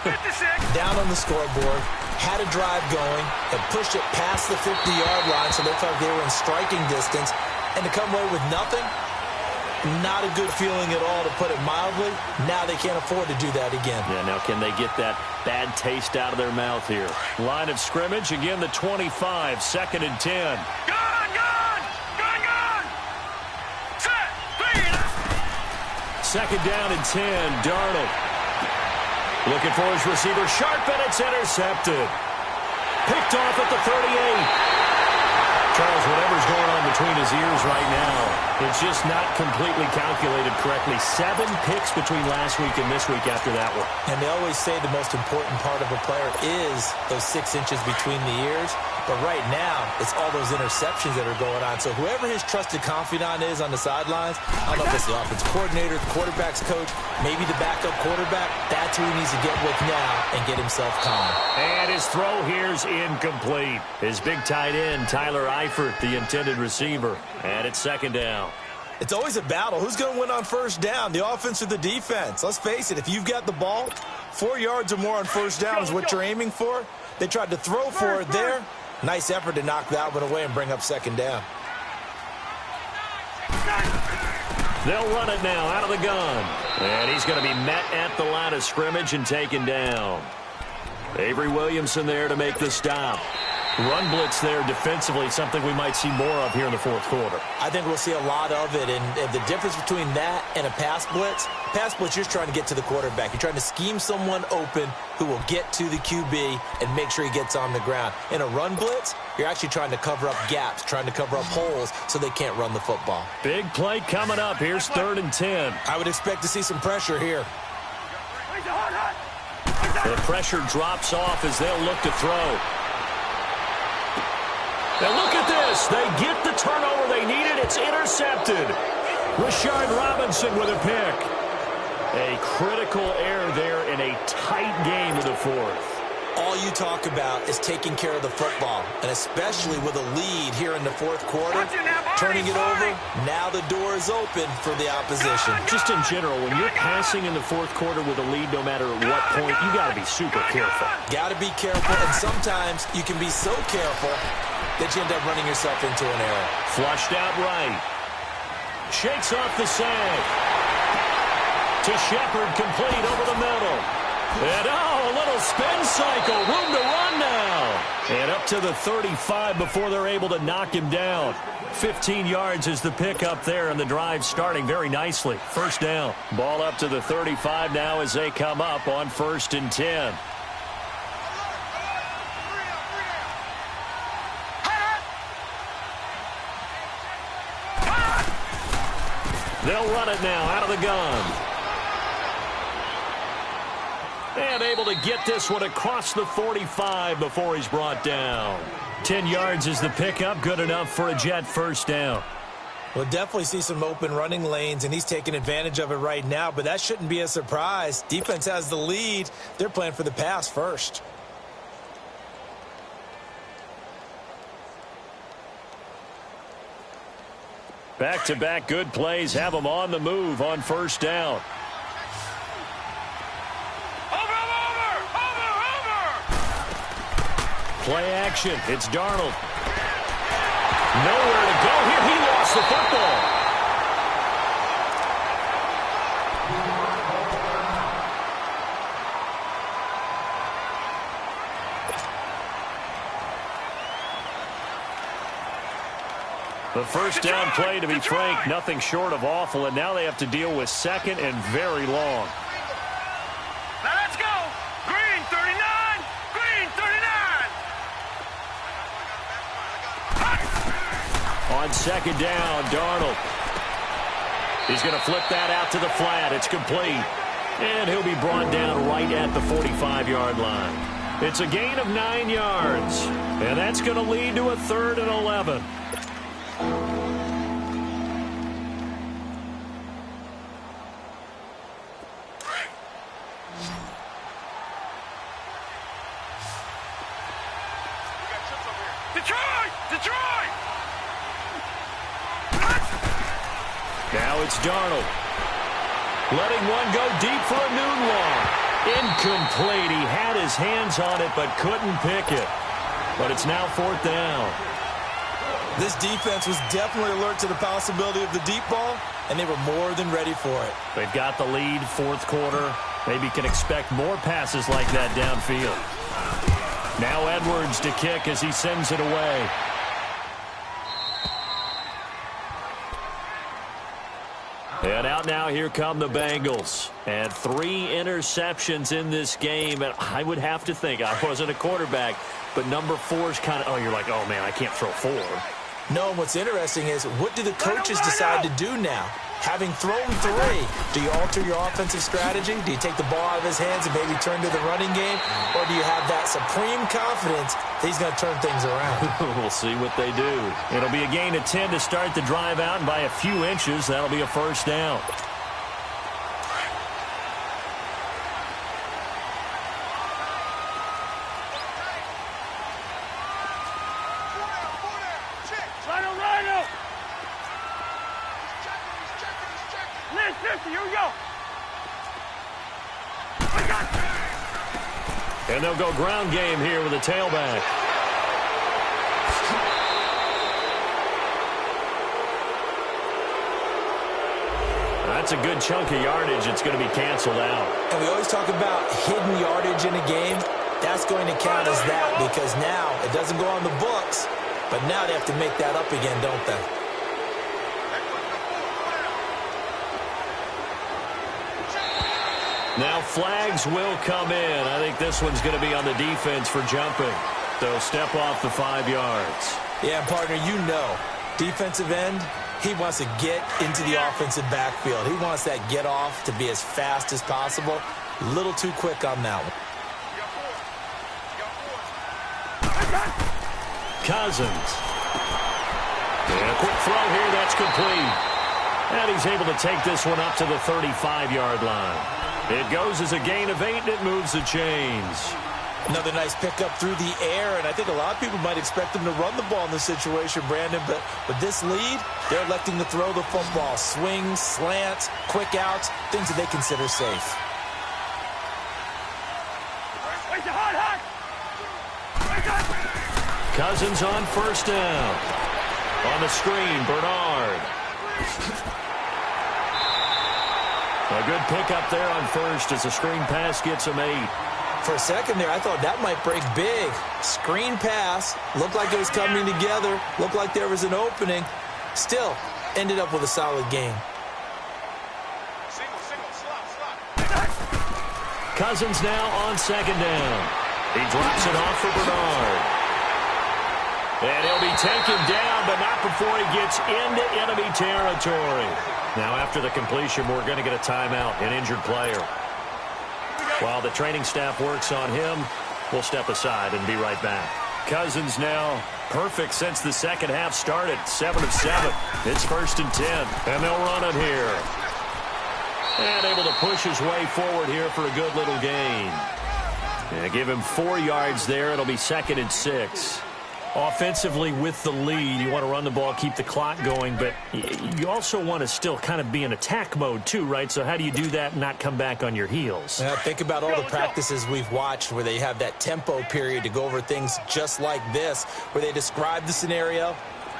Down on the scoreboard, had a drive going, and pushed it past the 50-yard line so they felt they were in striking distance, and to come away with nothing, not a good feeling at all, to put it mildly. Now they can't afford to do that again. Yeah, now can they get that bad taste out of their mouth here? Line of scrimmage, again the 25, 2nd and 10. Gone! Set! Clean! 2nd down and 10, Darnold. Looking for his receiver, sharp, and it's intercepted. Picked off at the 38. Charles, whatever's going on between his ears right now, it's just not completely calculated correctly. 7 picks between last week and this week after that one. And they always say the most important part of a player is those 6 inches between the ears. But right now, it's all those interceptions that are going on. So whoever his trusted confidant is on the sidelines, I don't know if it's the offensive coordinator, the quarterback's coach, maybe the backup quarterback, that's who he needs to get with now and get himself calm. And his throw here's incomplete. His big tight end, Tyler Eifert, the intended receiver. And it's 2nd down. It's always a battle. Who's going to win on first down, the offense or the defense? Let's face it, if you've got the ball, 4 yards or more on first down is what you're aiming for. They tried to throw for it there. Nice effort to knock that one away and bring up 2nd down. They'll run it now out of the gun. And he's going to be met at the line of scrimmage and taken down. Avery Williamson there to make the stop. Run blitz there defensively, something we might see more of here in the 4th quarter. I think we'll see a lot of it, and the difference between that and a pass blitz, you're trying to get to the quarterback. You're trying to scheme someone open who will get to the QB and make sure he gets on the ground. In a run blitz, you're actually trying to cover up gaps, trying to cover up holes so they can't run the football. Big play coming up. Here's 3rd and 10. I would expect to see some pressure here. The pressure drops off as they'll look to throw. Now look at this. They get the turnover they needed. It's intercepted. Rashard Robinson with a pick. A critical error there in a tight game of the 4th. All you talk about is taking care of the football, and especially with a lead here in the 4th quarter, turning it over, now the door is open for the opposition. Just in general, when you're passing in the 4th quarter with a lead, no matter at what point, you got to be super careful. Got to be careful, and sometimes you can be so careful that you end up running yourself into an error. Flushed out right. Shakes off the sag. To Shepard, complete over the middle. And a little spin cycle. Room to run now. And up to the 35 before they're able to knock him down. 15 yards is the pick up there, and the drive starting very nicely. 1st down. Ball up to the 35 now as they come up on 1st and 10. They'll run it now out of the gun. And able to get this one across the 45 before he's brought down. 10 yards is the pickup. Good enough for a Jet 1st down. We'll definitely see some open running lanes, and he's taking advantage of it right now, but that shouldn't be a surprise. Defense has the lead. They're playing for the pass first. Back-to-back good plays have them on the move on first down. Play action. It's Darnold. Nowhere to go here. He lost the football. The first down play, to be frank, nothing short of awful, and now they have to deal with second and very long. Now let's go. Green 39. Green 39. On second down, Darnold. He's going to flip that out to the flat. It's complete. And he'll be brought down right at the 45-yard line. It's a gain of 9 yards. And that's going to lead to a 3rd and 11. Detroit! Now it's Darnold. Letting one go deep for a noon long. Incomplete. He had his hands on it but couldn't pick it. But it's now 4th down. This defense was definitely alert to the possibility of the deep ball, and they were more than ready for it. They've got the lead, 4th quarter. Maybe can expect more passes like that downfield. Now Edwards to kick as he sends it away. And out now, here come the Bengals. And 3 interceptions in this game. And I would have to think, I wasn't a quarterback, but number 4 is kind of, oh, you're like, oh, man, I can't throw 4. No, what's interesting is, what do the coaches decide to do now? Having thrown 3, do you alter your offensive strategy? Do you take the ball out of his hands and maybe turn to the running game? Or do you have that supreme confidence that he's going to turn things around? We'll see what they do. It'll be a gain of 10 to start the drive out, and by a few inches, that'll be a first down. Here we go. And they'll go ground game here with a tailback. That's a good chunk of yardage. It's going to be canceled out. And we always talk about hidden yardage in a game. That's going to count as that, because now it doesn't go on the books, but now they have to make that up again, don't they? Now flags will come in. I think this one's going to be on the defense for jumping. They'll step off the 5 yards. Yeah, partner, you know, defensive end, he wants to get into the offensive backfield. He wants that get off to be as fast as possible. A little too quick on that one. Cousins. And a quick throw here, that's complete. And he's able to take this one up to the 35-yard line. It goes as a gain of 8, and it moves the chains. Another nice pickup through the air, and I think a lot of people might expect them to run the ball in this situation, Brandon, but with this lead, they're electing to throw the football. Swings, slants, quick outs, things that they consider safe. Cousins on first down. On the screen, Bernard. A good pickup there on first as the screen pass gets him 8. For a second there, I thought that might break big. Screen pass, looked like it was coming together, looked like there was an opening. Still, ended up with a solid game. Cousins now on second down. He drops it off for Bernard. And he'll be taken down, but not before he gets into enemy territory. Now, after the completion, we're going to get a timeout, an injured player. While the training staff works on him, we'll step aside and be right back. Cousins now perfect since the second half started. 7 of 7. It's 1st and 10. And they'll run it here. And able to push his way forward here for a good little gain. And give him 4 yards there. It'll be 2nd and 6. Offensively with the lead, you want to run the ball, keep the clock going, but you also want to still kind of be in attack mode too, right? So how do you do that and not come back on your heels? Think about all the practices we've watched where they have that tempo period to go over things just like this, where they describe the scenario,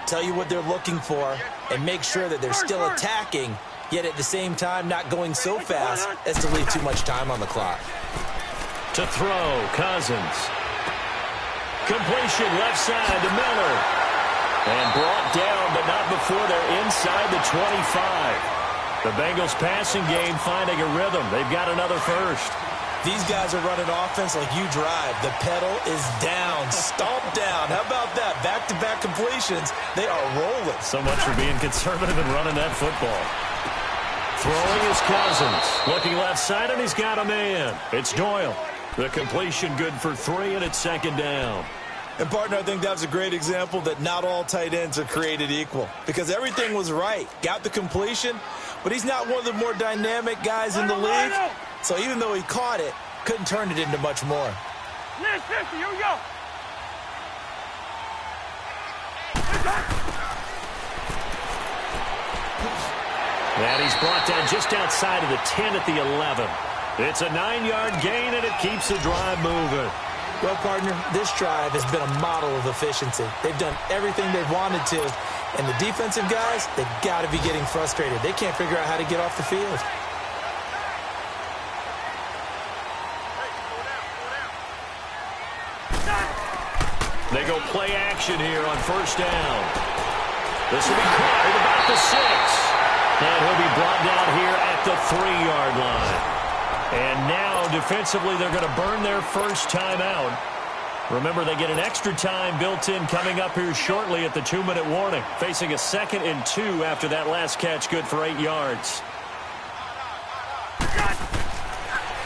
tell you what they're looking for, and make sure that they're still attacking, yet at the same time not going so fast as to leave too much time on the clock. To throw, Cousins. Completion left side to Miller. And brought down, but not before they're inside the 25. The Bengals passing game finding a rhythm. They've got another first. These guys are running offense like you drive. The pedal is down, stomped down. How about that? Back-to-back completions. They are rolling. So much for being conservative and running that football. Throwing is Cousins. Looking left side, and he's got a man. It's Doyle. The completion good for 3, and it's 2nd down. And, partner, I think that was a great example that not all tight ends are created equal because everything was right. Got the completion, but he's not one of the more dynamic guys in the league. So even though he caught it, couldn't turn it into much more. Here we go. And he's brought down just outside of the 10 at the 11. It's a 9-yard gain, and it keeps the drive moving. Well, partner, this drive has been a model of efficiency. They've done everything they've wanted to, and the defensive guys, they've got to be getting frustrated. They can't figure out how to get off the field. They go play action here on 1st down. This will be caught at about the 6. And he'll be brought down here at the 3-yard line. And now, defensively, they're going to burn their first timeout. Remember, they get an extra time built in coming up here shortly at the 2-minute warning. Facing a 2nd and 2 after that last catch, good for 8 yards.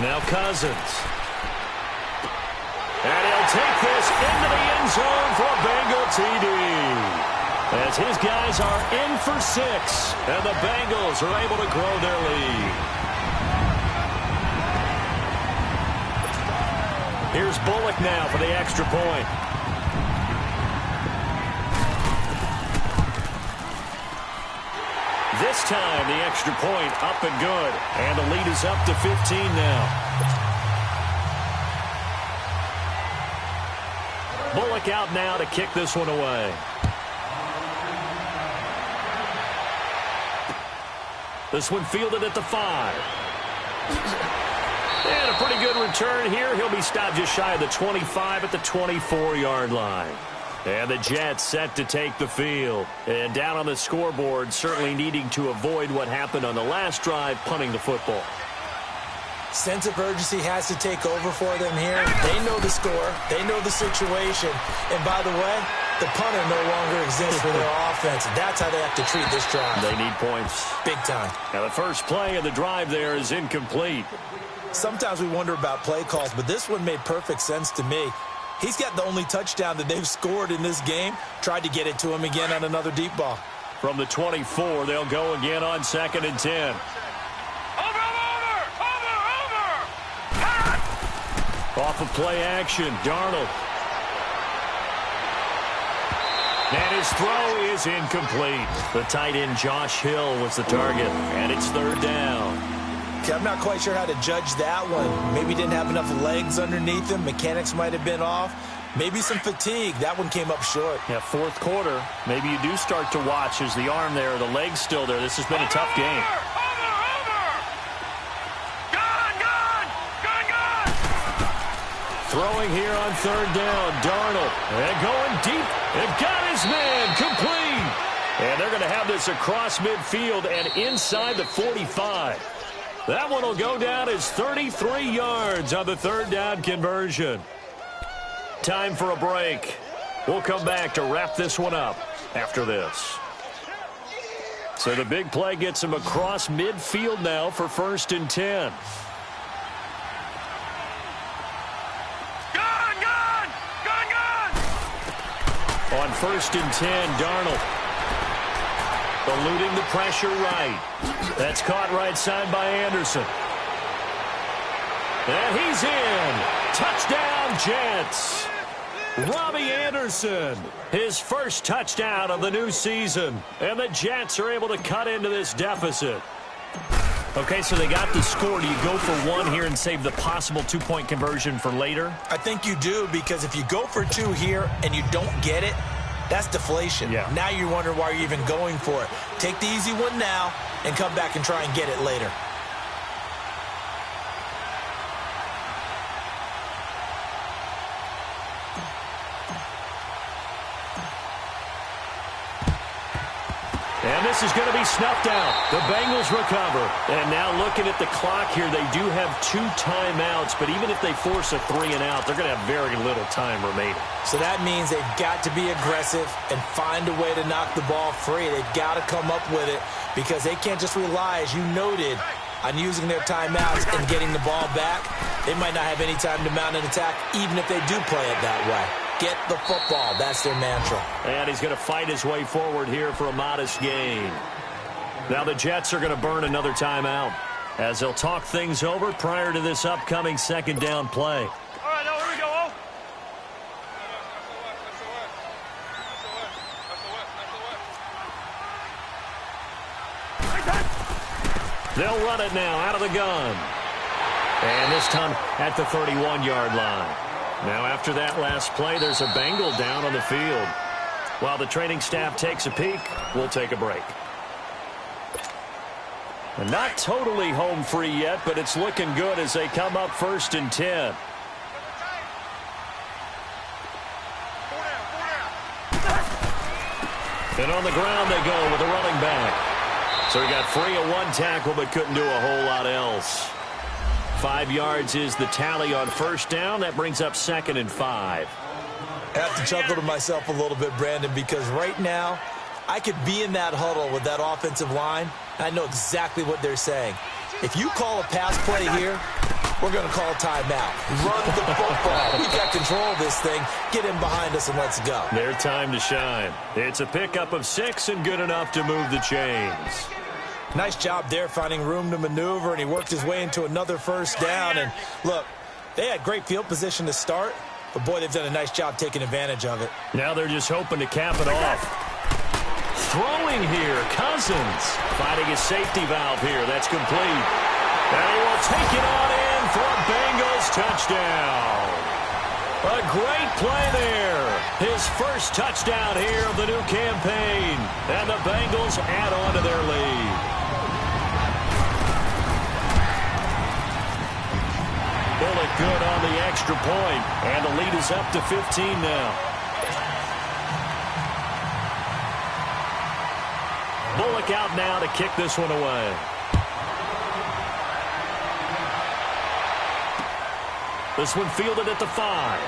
Now Cousins. And he'll take this into the end zone for a Bengal TD. As his guys are in for 6, and the Bengals are able to grow their lead. Here's Bullock now for the extra point. This time, the extra point up and good. And the lead is up to 15 now. Bullock out now to kick this one away. This one fielded at the 5. And a pretty good return here. He'll be stopped just shy of the 25 at the 24-yard line. And the Jets set to take the field. And down on the scoreboard, certainly needing to avoid what happened on the last drive, punting the football. Sense of urgency has to take over for them here. They know the score. They know the situation. And by the way, the punter no longer exists for their offense. That's how they have to treat this drive. They need points. Big time. Now the first play of the drive there is incomplete. Sometimes we wonder about play calls, but this one made perfect sense to me. He's got the only touchdown that they've scored in this game. Tried to get it to him again on another deep ball. From the 24, they'll go again on 2nd and 10. Off of play action, Darnold. And his throw is incomplete. The tight end, Josh Hill, was the target. And it's 3rd down. Okay, I'm not quite sure how to judge that one. Maybe didn't have enough legs underneath him. Mechanics might have been off. Maybe some fatigue. That one came up short. Yeah, 4th quarter. Maybe you do start to watch as the arm there, the leg's still there. This has been a tough game. Throwing here on 3rd down, Darnold. And going deep. And got his man complete. And they're going to have this across midfield and inside the 45. That one will go down as 33 yards on the 3rd down conversion. Time for a break. We'll come back to wrap this one up after this. So the big play gets him across midfield now for 1st and 10. On 1st and 10, Darnold. Eluding the pressure right. That's caught right side by Anderson. And he's in. Touchdown, Jets. Robbie Anderson, his first touchdown of the new season. And the Jets are able to cut into this deficit. Okay, so they got the score. Do you go for one here and save the possible two-point conversion for later? I think you do, because if you go for two here and you don't get it, that's deflation. Yeah. Now you wonder why you're even going for it. Take the easy one now and come back and try and get it later. And this is going to be snuffed out. The Bengals recover. And now looking at the clock here, they do have 2 timeouts, but even if they force a 3-and-out, they're going to have very little time remaining. So that means they've got to be aggressive and find a way to knock the ball free. They've got to come up with it because they can't just rely, as you noted, on using their timeouts and getting the ball back. They might not have any time to mount an attack, even if they do play it that way. Get the football. That's their mantra. And he's going to fight his way forward here for a modest gain. Now the Jets are going to burn another timeout as they'll talk things over prior to this upcoming second down play. All right, now here we go. They'll run it now out of the gun. And this time at the 31-yard line. Now after that last play, there's a Bengal down on the field. While the training staff takes a peek, we'll take a break. And not totally home free yet, but it's looking good as they come up 1st and 10. And on the ground they go with a running back. So he got free of one tackle but couldn't do a whole lot else. 5 yards is the tally on first down. That brings up 2nd and 5. I have to chuckle to myself a little bit, Brandon, because right now I could be in that huddle with that offensive line. I know exactly what they're saying. If you call a pass play here, we're going to call a timeout. Run the football. We've got control of this thing. Get in behind us and let's go. Their time to shine. It's a pickup of 6 and good enough to move the chains. Nice job there finding room to maneuver, and he worked his way into another first down. And look, they had great field position to start, but boy, they've done a nice job taking advantage of it. Now they're just hoping to cap it off. Throwing here, Cousins finding his safety valve here. That's complete. And he will take it on in for a Bengals touchdown. A great play there. His first touchdown here of the new campaign. And the Bengals add on to their lead. Bullock good on the extra point. And the lead is up to 15 now. Bullock out now to kick this one away. This one fielded at the 5.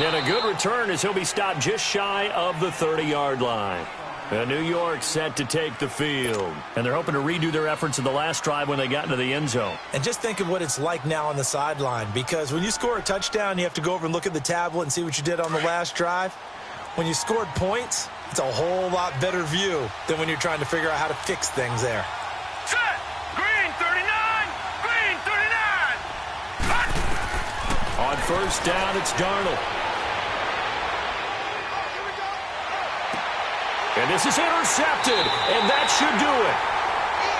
And a good return as he'll be stopped just shy of the 30-yard line. And New York set to take the field. And they're hoping to redo their efforts in the last drive when they got into the end zone. And just think of what it's like now on the sideline, because when you score a touchdown, you have to go over and look at the tablet and see what you did on the last drive. When you scored points, it's a whole lot better view than when you're trying to figure out how to fix things there. Set! Green 39! Green 39! Hot! On first down, it's Darnold. And this is intercepted, and that should do it.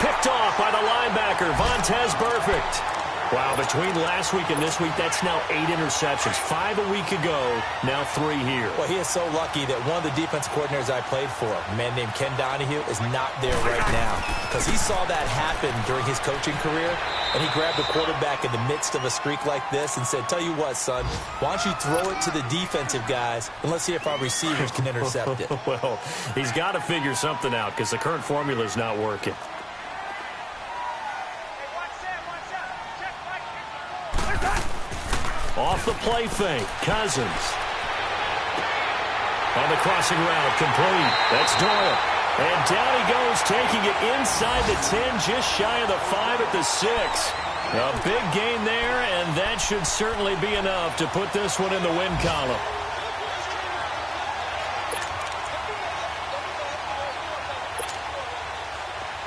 Picked off by the linebacker, Vontaze Burfict. Wow, between last week and this week, that's now 8 interceptions. 5 a week ago, now 3 here. Well, he is so lucky that one of the defense coordinators I played for, a man named Ken Donahue, is not there right now. Because he saw that happen during his coaching career, and he grabbed the quarterback in the midst of a streak like this and said, tell you what, son, why don't you throw it to the defensive guys, and let's see if our receivers can intercept it. Well, he's got to figure something out because the current formula is not working. Off the play fake, Cousins. On the crossing route, complete. That's Doyle. And down he goes, taking it inside the 10, just shy of the 5 at the 6. A big gain there, and that should certainly be enough to put this one in the win column.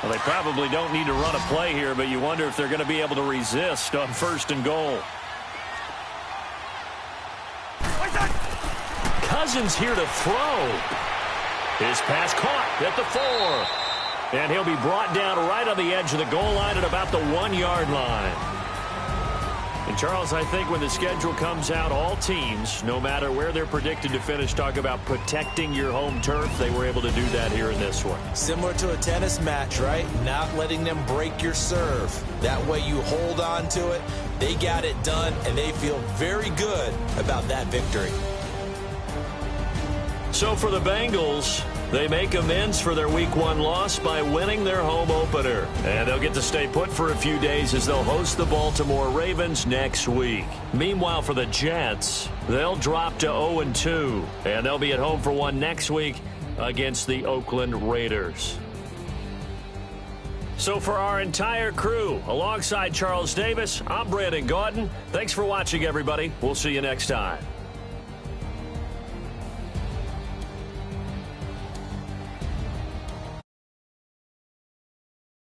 Well, they probably don't need to run a play here, but you wonder if they're going to be able to resist on 1st and goal. Cousins here to throw. His pass caught at the 4. And he'll be brought down right on the edge of the goal line at about the 1-yard line. And, Charles, I think when the schedule comes out, all teams, no matter where they're predicted to finish, talk about protecting your home turf. They were able to do that here in this one. Similar to a tennis match, right? Not letting them break your serve. That way you hold on to it. They got it done, and they feel very good about that victory. So for the Bengals, they make amends for their Week 1 loss by winning their home opener. And they'll get to stay put for a few days as they'll host the Baltimore Ravens next week. Meanwhile, for the Jets, they'll drop to 0-2. And they'll be at home for one next week against the Oakland Raiders. So for our entire crew, alongside Charles Davis, I'm Brandon Gaudin. Thanks for watching, everybody. We'll see you next time.